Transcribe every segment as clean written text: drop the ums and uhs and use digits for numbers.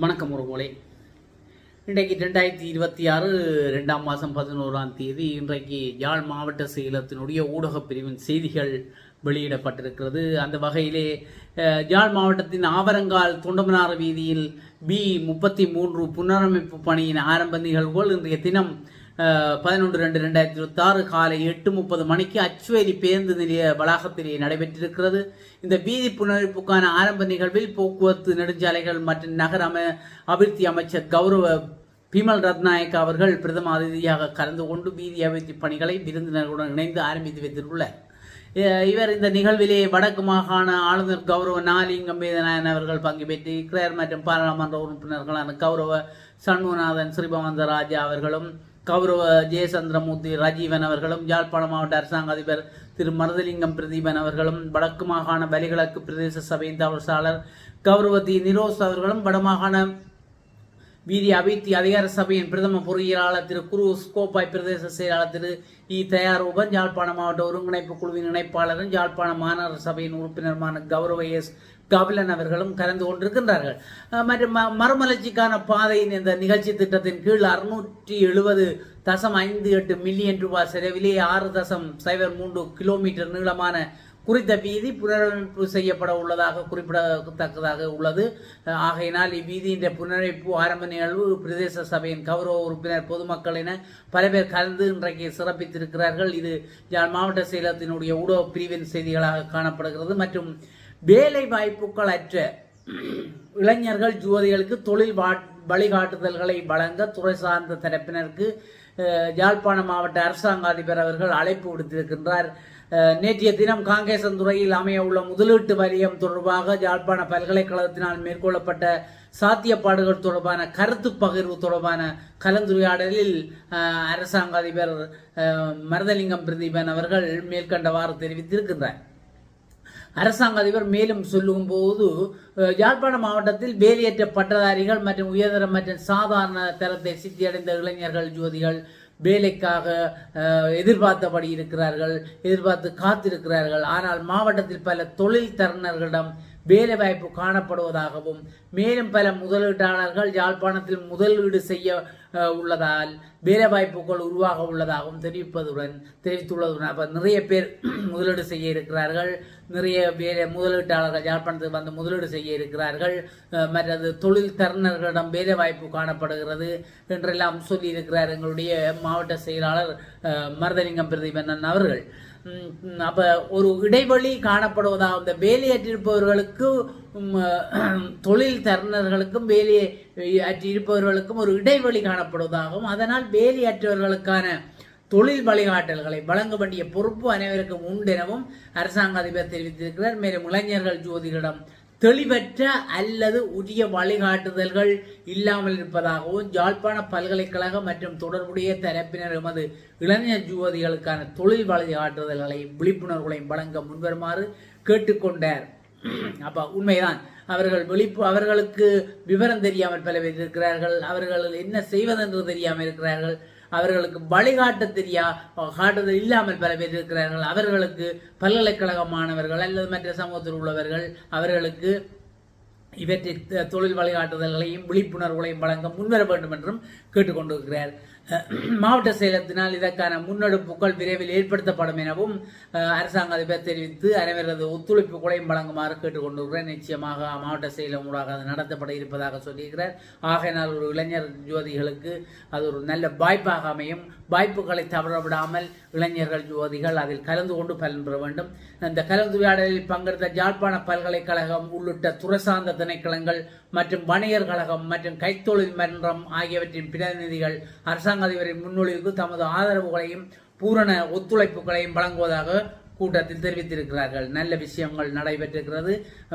வணக்கம் உறவுகளே. இன்றைக்கு 2026 2ஆம் மாதம் 11ஆம் தேதி இன்றைக்கு யாழ் மாவட்ட செயலகத்தினுடைய ஊடகப் பிரிவின் செய்திகள் வெளியிடப்பட்டிருக்கிறது. அந்த வகையிலே யாழ் மாவட்டத்தின் ஆவரங்கால் தொண்டமனார் வீதியில் B33 புனரமைப்பு பணியின் ஆரம்ப நிகழ்வுகள் இன்றைய தினம் 11/2/2026 காலை 8:30 மணிக்கு அச்சுவேலி பேருந்து நிலைய வளாகத்திலே நடைபெற்றிருக்கிறது. இந்த வீதி புனரமைப்புக்கான ஆரம்ப நிகழ்வில் போக்குவரத்து நெடுஞ்சாலைகள் மற்றும் நகர அபிவிருத்தி அமைச்சர் கௌரவ பிமல் ரத்நாயக் அவர்கள் பிரதம அதிதியாக கலந்து கொண்டு வீதி அபிவிருத்தி பணிகளை விருந்தினர்களுடன் இணைந்து ஆரம்பித்து வைத்துள்ளார். இவர் இந்த நிகழ்விலே வடக்கு மாகாண ஆளுநர் கௌரவ நாலிங்கம் வேதநாயன் அவர்கள் பங்கு பெற்றிருக்கிறார். மற்றும் பாராளுமன்ற உறுப்பினர்களான கௌரவ சண்முகநாதன் ஸ்ரீபவந்தராஜா அவர்களும் கௌரவ ஜெயசந்திரமூர்த்தி ராஜீவன் அவர்களும் யாழ்ப்பாண மாவட்ட அரசாங்க அதிபர் திரு மருதலிங்கம் பிரதீபன் அவர்களும் வடக்கு மாகாண வலிகிழக்கு பிரதேச சபையின் தவசாளர் கௌரவ தி நிரோஸ் அவர்களும் வடமாகாண வீதி அபிவிருத்தி அதிகார சபையின் பிரதம பொறியியலாளர் திரு குரு ஸ்கோப்பாய் பிரதேச செயலாளர் திரு தயாரூபன், யாழ்ப்பாண மாவட்ட ஒருங்கிணைப்பு குழுவின் இணைப்பாளரும் யாழ்ப்பாண மாநகர சபையின் உறுப்பினருமான கௌரவ எஸ் கபிலன் அவர்களும் கலந்து கொண்டிருக்கின்றார்கள். மற்றும் மறுமலர்ச்சிக்கான பாதையின் இந்த நிகழ்ச்சி திட்டத்தின் கீழ் 670.58 மில்லியன் ரூபாய் செலவிலே 6.03 கிலோமீட்டர் நீளமான குறித்த வீதி புனரமைப்பு செய்யப்பட உள்ளதாக குறிப்பிடத்தக்கதாக உள்ளது. ஆகையினால் இவ்வீதியின் புனரமைப்பு ஆரம்ப நிகழ்வு பிரதேச சபையின் கௌரவ உறுப்பினர் பொதுமக்கள் என பல பேர் கலந்து இன்றைக்கு சிறப்பித்திருக்கிறார்கள். இது யாழ் மாவட்ட செயலகத்தினுடைய ஊடக பிரிவின் செய்திகளாக காணப்படுகிறது. மற்றும் வேலை வாய்ப்புகள் அற்ற இளைஞர்கள் யுவதிகளுக்கு தொழில் வழிகாட்டுதல்களை வழங்க துறை சார்ந்த தரப்பினருக்கு யாழ்ப்பாண மாவட்ட அரசாங்க அதிபர் அவர்கள் அழைப்பு விடுத்திருக்கின்றார். நேற்றைய தினம் காங்கேசன்துறையில் அமைய உள்ள முதலீட்டு வலயம் தொடர்பாக யாழ்ப்பாண பல்கலைக்கழகத்தினால் மேற்கொள்ளப்பட்ட சாத்தியப்பாடுகள் தொடர்பான கருத்து பகிர்வு தொடர்பான கலந்துரையாடலில் அரசாங்க அதிபர் மருதலிங்கம் பிரதீபன் அவர்கள் மேற்கண்டவாறு தெரிவித்திருக்கின்றார். அரசாங்க அதிபர் மேலும் சொல்லும் போது யாழ்ப்பாண மாவட்டத்தில் வேலையற்ற பட்டதாரிகள் மற்றும் உயர்தர மற்றும் சாதாரண தரத்தை சித்தியடைந்த இளைஞர்கள் யுவதிகள் வேலைக்காக எதிர்பார்த்தபடி இருக்கிறார்கள், எதிர்பார்த்து காத்திருக்கிறார்கள். ஆனால் மாவட்டத்தில் பல தொழில் தரனர்களிடம் வேலை வாய்ப்பு காணப்படுவதாகவும் மேலும் பல முதலீட்டாளர்கள் யாழ்ப்பாணத்தில் முதலீடு செய்ய உள்ளதால் வேலை வாய்ப்புகள் உருவாக உள்ளதாகவும் தெரிவித்துள்ளதுடன் அப்ப நிறைய பேர் முதலீடு செய்ய இருக்கிறார்கள், நிறைய முதலீட்டாளர்கள் யாழ்ப்பாணத்துக்கு வந்து முதலீடு செய்ய இருக்கிறார்கள், மற்றது தொழில் தரனர்களிடம் வேலை வாய்ப்பு காணப்படுகிறது என்றெல்லாம் சொல்லி இருக்கிறார் எங்களுடைய மாவட்ட செயலாளர் மருதலிங்கம் பிரதீபன் அவர்கள். அப்ப ஒரு இடைவெளி காணப்படுவதாக இந்த வேலையற்றிருப்பவர்களுக்கு தொழில் தரனர்களுக்கும் வேலையற்றிருப்பவர்களுக்கும் ஒரு இடைவெளி காணப்படுவதாகவும் அதனால் வேலையற்றவர்களுக்கான தொழில் வழிகாட்டல்களை வழங்க வேண்டிய பொறுப்பு அனைவருக்கும் உண்டு எனவும் அரசாங்க அதிபர் தெரிவித்திருக்கிறார். மேலும் இளைஞர்கள் ஜோதிகளிடம் தெளிவற்ற அல்லது உரிய வழிகாட்டுதல்கள் இல்லாமல் இருப்பதாகவும் யாழ்ப்பாண பல்கலைக்கழகம் மற்றும் தொடர்புடைய தரப்பினர் எமது இளைஞர் யுவதிகளுக்கான தொழில் வழிகாட்டுதல்களையும் விழிப்புணர்வுகளையும் வழங்க முன்வருமாறு கேட்டுக்கொண்டார். அப்ப உண்மைதான், அவர்களுக்கு விவரம் தெரியாமல் பல பேர் இருக்கிறார்கள், அவர்கள் என்ன செய்வதென்று தெரியாமல் இருக்கிறார்கள், அவர்களுக்கு காட்டுதல் இல்லாமல் பல பேர் இருக்கிறார்கள். அவர்களுக்கு பல்கலைக்கழக மாணவர்கள் அல்லது மற்ற சமூகத்தில் உள்ளவர்கள் அவர்களுக்கு இவற்றை தொழில் வழிகாட்டுதல்களையும் விழிப்புணர்வுகளையும் வழங்க முன்வர வேண்டும் என்றும் கேட்டுக்கொண்டிருக்கிறார். மாவட்ட செயலகத்தினால் இதற்கான முன்னெடுப்புகள் விரைவில் ஏற்படுத்தப்படும் எனவும் அரசாங்க அதிபர் தெரிவித்து அனைவரது ஒத்துழைப்புகளையும் வழங்குமாறு கேட்டுக்கொண்டிருக்கிறார். நிச்சயமாக மாவட்ட செயலம் ஊடாக அது நடத்தப்பட இருப்பதாக சொல்லியிருக்கிறார். ஆகையினால் ஒரு இளைஞர் யுவதிகளுக்கு அது ஒரு நல்ல வாய்ப்பாக அமையும். வாய்ப்புகளை தவறவிடாமல் இளைஞர்கள் யுவதிகள் அதில் கலந்து கொண்டு பலன் பெற வேண்டும். இந்த கலந்துரையாடலில் பங்கெடுத்த யாழ்ப்பாண பல்கலைக்கழகம் உள்ளிட்ட துறை சார்ந்த திணைக்களங்கள் மற்றும் வணிகர் கழகம் மற்றும் கைத்தொழில் மன்றம் ஆகியவற்றின் பிரதிநிதிகள் அரசாங்க அதிபரின் முன்மொழிவுக்கு தமது ஆதரவுகளையும் பூரண ஒத்துழைப்புகளையும் வழங்குவதாக கூட்டத்தில் தெரிவித்திருக்கிறார்கள். நல்ல விஷயங்கள் நடைபெற்றிருக்கிறது.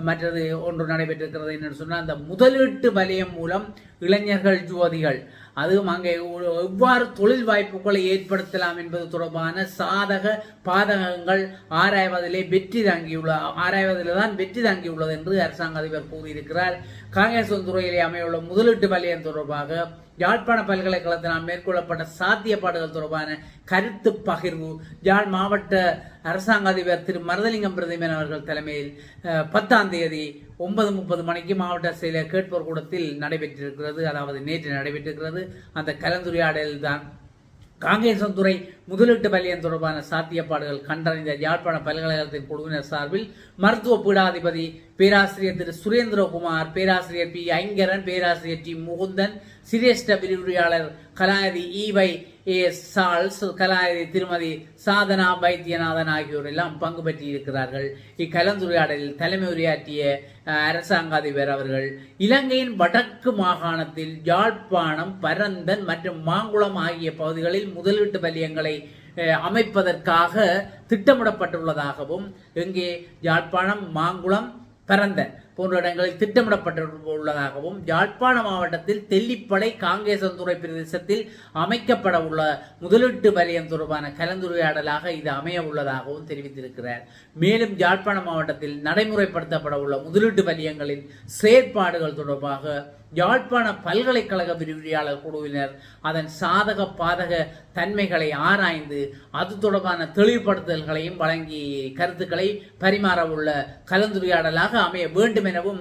மற்றது ஒன்று நடைபெற்றிருக்கிறது என்று சொன்னால் அந்த முதலீட்டு வலயம் மூலம் இளைஞர்கள் யுவதிகள் அதுவும் அங்கே எவ்வாறு தொழில் வாய்ப்புகளை ஏற்படுத்தலாம் என்பது தொடர்பான சாதக பாதகங்கள் ஆராய்வதிலே வெற்றி தாங்கியுள்ளது என்று அரசாங்க அதிபர் கூறியிருக்கிறார். காங்கேசன்துறையிலே அமையுள்ள முதலீட்டு வலயம் தொடர்பாக யாழ்ப்பாண பல்கலைக்கழகத்தினால் மேற்கொள்ளப்பட்ட சாத்தியப்பாடுகள் தொடர்பான கருத்து பகிர்வு யாழ் மாவட்ட அரசாங்க அதிபர் திரு மருதலிங்கம் பிரதீபன் அவர்கள் தலைமையில் 10ஆம் தேதி 9:30 மணிக்கு மாவட்ட செயலர் கேட்போர் கூடத்தில் நடைபெற்றிருக்கிறது. அதாவது நேற்று நடைபெற்றிருக்கிறது. அந்த கலந்துரையாடல் தான் காங்கேசன்துறை முதலீட்டு வலயம் தொடர்பான சாத்தியப்பாடுகள் கண்டறிந்த யாழ்ப்பாண பல்கலைக்கழகத்தின் குழுவினர் சார்பில் மருத்துவ பீடாதிபதி பேராசிரியர் திரு சுரேந்திரகுமார், பேராசிரியர் பி ஐங்கரன், பேராசிரியர் டி முகுந்தன், சிரேஷ்ட விரிவுரையாளர் கலாநிதி ஈவை சால்ஸ், கலாநிதி திருமதி சாதனா வைத்தியநாதன் ஆகியோர் எல்லாம் பங்கு பெற்றிருக்கிறார்கள். இக்கலந்துரையாடலில் தலைமை உரையாற்றிய அரசாங்க அதிபர் அவர்கள் இலங்கையின் வடக்கு மாகாணத்தில் யாழ்ப்பாணம், பரந்தன் மற்றும் மாங்குளம் ஆகிய பகுதிகளில் முதலீட்டு வலயங்களை அமைப்பதற்காக திட்டமிடப்பட்டுள்ளதாகவும், இங்கே யாழ்ப்பாணம், மாங்குளம், பரந்தன் போன்ற இடங்களில் திட்டமிடப்பட்டுள்ளதாகவும், யாழ்ப்பாண மாவட்டத்தில் தெல்லிப்படை காங்கேசன்துறை பிரதேசத்தில் அமைக்கப்பட உள்ள முதலீட்டு வலயம் தொடர்பான கலந்துரையாடலாக இது அமைய உள்ளதாகவும் தெரிவித்திருக்கிறார். மேலும் யாழ்ப்பாண மாவட்டத்தில் நடைமுறைப்படுத்தப்பட உள்ள முதலீட்டு வலயங்களின் செயற்பாடுகள் தொடர்பாக யாழ்ப்பாண பல்கலைக்கழக விரிவுரையாளர் குழுவினர் அதன் சாதக பாதக தன்மைகளை ஆராய்ந்து அது தொடர்பான தெளிவுபடுத்தல்களையும் வழங்கி கருத்துக்களை பரிமாற உள்ள கலந்துரையாடலாக அமைய வேண்டும் எனவும்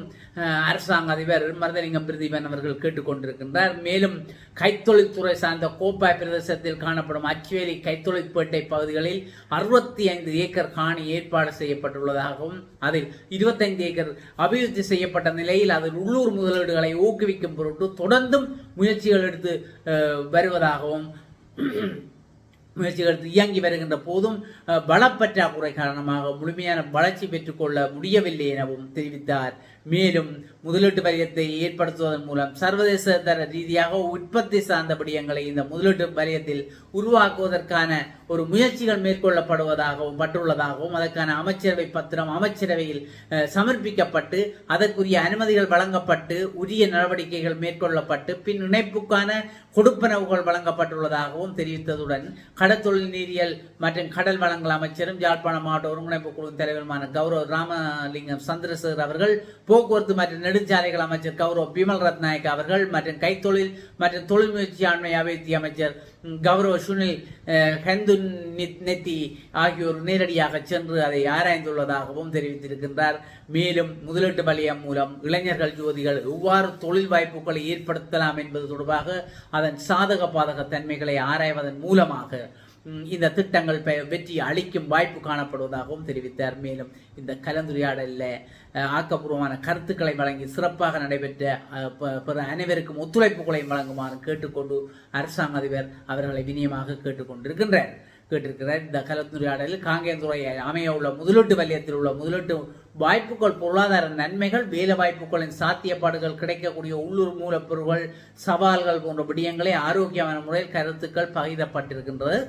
அரசாங்க அதிபர் மருதலிங்கம் பிரதீபன் அவர்கள் கேட்டுக்கொண்டிருக்கின்றார். மேலும் கைத்தொழில்துறை சார்ந்த கோப்பாய் பிரதேசத்தில் காணப்படும் அச்சுவேலி கைத்தொழிற்பேட்டை பகுதிகளில் 65 ஏக்கர் காணி ஏற்பாடு செய்யப்பட்டுள்ளதாகவும், அதில் 25 ஏக்கர் அபிவிருத்தி செய்யப்பட்ட நிலையில் அதில் உள்ளூர் முதலீடுகளை ஊக்குவிக்கும் பொருட்டு தொடர்ந்தும் முயற்சிகள் எடுத்து வருவதாகவும், முயற்சிகள் இயங்கி வருகின்ற போதும் பலப்பற்றாக்குறை காரணமாக முழுமையான வளர்ச்சி பெற்றுக்கொள்ள முடியவில்லை எனவும் தெரிவித்தார். மேலும் முதலீட்டு வலயத்தை ஏற்படுத்துவதன் மூலம் சர்வதேச தர ரீதியாக உற்பத்தி சார்ந்த விடயங்களை இந்த முதலீட்டு வலயத்தில் உருவாக்குவதற்கான ஒரு முயற்சிகள் மேற்கொள்ளப்பட்டுள்ளதாகவும் அதற்கான அமைச்சரவை பத்திரம் அமைச்சரவையில் சமர்ப்பிக்கப்பட்டு அதற்குரிய அனுமதிகள் வழங்கப்பட்டு உரிய நடவடிக்கைகள் மேற்கொள்ளப்பட்டு பின் இணைப்புக்கான கொடுப்பனவுகள் வழங்கப்பட்டுள்ளதாகவும் தெரிவித்ததுடன் கடற்தொழில் நீரியல் மற்றும் கடல் வளங்கள் அமைச்சரும் யாழ்ப்பாண மாவட்ட ஒருங்கிணைப்பு குழு தலைவருமான கௌரவ ராமலிங்கம் சந்திரசேகர் அவர்கள், போக்குவரத்து மற்றும் நெடுஞ்சாலைகள் அமைச்சர் கௌரவ் பிமல் ரத்நாயக் அவர்கள் மற்றும் கைத்தொழில் மற்றும் தொழில் முயற்சி ஆண்மை அபிவிருத்தி அமைச்சர் கௌரவ சுனில் ஹந்து நெத்தி ஆகியோர் நேரடியாக சென்று அதை ஆராய்ந்துள்ளதாகவும் தெரிவித்திருக்கின்றார். மேலும் முதலீட்டு வலயம் மூலம் இளைஞர்கள் யுவதிகள் எவ்வாறு தொழில் வாய்ப்புகளை ஏற்படுத்தலாம் என்பது தொடர்பாக அதன் சாதக பாதக தன்மைகளை ஆராய்வதன் மூலமாக இந்த திட்டங்கள் வெற்றி அளிக்கும் வாய்ப்பு காணப்படுவதாகவும் தெரிவித்தார். மேலும் இந்த கலந்துரையாடலில் ஆக்கப்பூர்வமான கருத்துக்களை வழங்கி சிறப்பாக நடைபெற்ற அனைவருக்கும் ஒத்துழைப்புகளை வழங்குமாறு கேட்டுக்கொண்டு அரசாங்க அதிபர் அவர்களை வினியமாக கேட்டுக்கொண்டிருக்கிறார். இந்த கலந்துரையாடலில் காங்கேசன்துறை அமைய உள்ள முதலீட்டு வலயத்தில் உள்ள முதலீட்டு வாய்ப்புகள், பொருளாதார நன்மைகள், வேலை வாய்ப்புகளின் சாத்தியப்பாடுகள், கிடைக்கக்கூடிய உள்ளூர் மூலப்பொருட்கள், சவால்கள் போன்ற விடயங்களை ஆரோக்கியமான முறையில் கருத்துக்கள் பகிரப்பட்டிருக்கின்றது.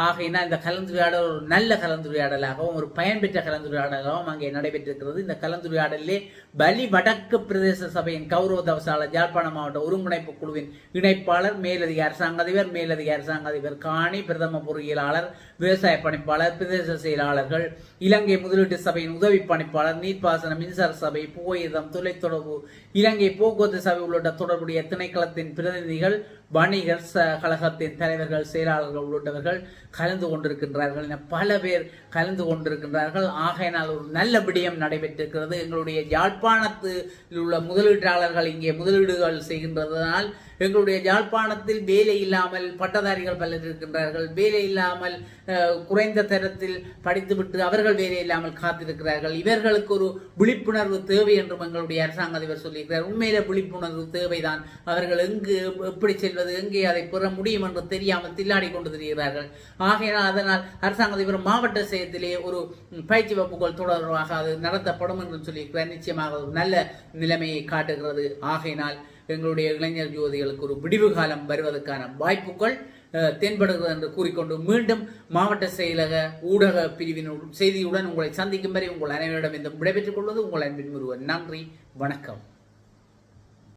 ஆகையினால் இந்த கலந்துரையாடல் ஒரு நல்ல கலந்துரையாடலாகவும் ஒரு பயன்பெற்ற கலந்துரையாடலாகவும் அங்கே நடைபெற்றிருக்கிறது. இந்த கலந்துரையாடலிலே பலி வடக்கு பிரதேச சபையின் கௌரவ தவசாளர், யாழ்ப்பாண மாவட்ட ஒருங்கிணைப்பு குழுவின் இணைப்பாளர், மேலதிக அரசாங்க அதிபர், மேலதிக அரசாங்க அதிபர் காணி, பிரதம பொறியியலாளர், விவசாய பணிப்பாளர், பிரதேச செயலாளர்கள், இலங்கை முதலீட்டு சபையின் உதவி பணிப்பாளர், நீர்ப்பாசன மின்சார சபை, புகையிரம், தொலைத்தொடர்பு, இலங்கை போக்குவரத்து சபை உள்ளிட்ட தொடர்புடைய திணைக்களத்தின் பிரதிநிதிகள், வணிகர் கழகத்தின் தலைவர்கள், செயலாளர்கள் உள்ளிட்டவர்கள் கலந்து கொண்டிருக்கின்றார்கள். பல பேர் கலந்து கொண்டிருக்கின்றார்கள். ஆகையினால் ஒரு நல்ல விடயம் நடைபெற்றிருக்கிறது. எங்களுடைய யாழ்ப்பாணத்தில் உள்ள முதலீட்டாளர்கள் இங்கே முதலீடுகள் செய்கின்றதனால் எங்களுடைய யாழ்ப்பாணத்தில் வேலை இல்லாமல் பட்டதாரிகள் பலர் இருக்கின்றார்கள். வேலை இல்லாமல் குறைந்த தரத்தில் படித்துவிட்டு அவர்கள் வேலை இல்லாமல் காத்திருக்கிறார்கள். இவர்களுக்கு ஒரு விழிப்புணர்வு தேவை என்றும் எங்களுடைய அரசாங்க அதிபர் சொல்லியிருக்கிறார். உண்மையில விழிப்புணர்வு தேவைதான். அவர்கள் எங்கு எப்படி செல்வது, எங்கே அதை பெற முடியும் என்று தெரியாமல் தில்லாடி கொண்டு திரிகிறார்கள். ஆகையினால் அதனால் அரசாங்க அதிபர் மாவட்ட செயலத்திலே ஒரு பயிற்சி வகுப்புகள் தொடர்பாக அது நடத்தப்படும் என்று சொல்லியிருக்கிறார். நிச்சயமாக ஒரு நல்ல நிலைமையை காட்டுகிறது. ஆகையினால் எங்களுடைய இளைஞர் யுவதிகளுக்கு ஒரு விடிவு காலம் வருவதற்கான வாய்ப்புகள் தென்படுகிறது என்று கூறிக்கொண்டு மீண்டும் மாவட்ட செயலக ஊடக பிரிவின் செய்தியுடன் உங்களை சந்திக்கும் வரை உங்கள் அனைவரிடம் இந்த விடைபெற்றுக் கொள்வது உங்கள் அன்பின் ஒருவர். நன்றி, வணக்கம்.